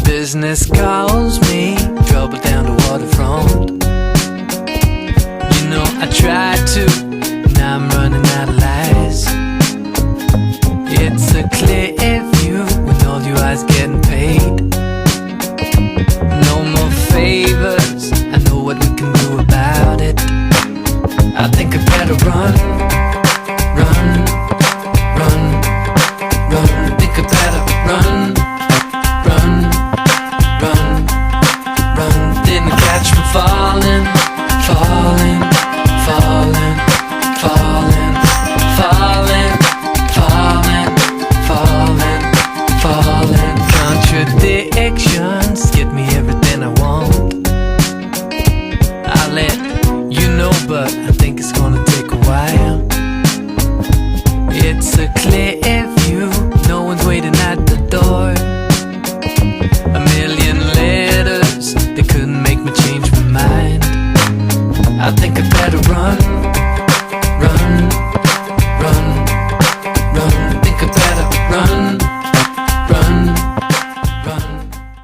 Business calls me, trouble down the waterfront. You know I tried to, now I'm running out of lies. It's a clear view with all you eyes getting paid. No more favors, I know what we can do about it. I think I better run, run, run, run. I think I better run, run, run, run. Didn't catch me falling, falling, falling, falling, falling, falling, falling, falling. Contradictions get me everything I want. I'll let you know, but I think it's gonna take a while. It's a clear view, no one's waiting at the door. A million letters, they couldn't make me change my mind. I think I better run,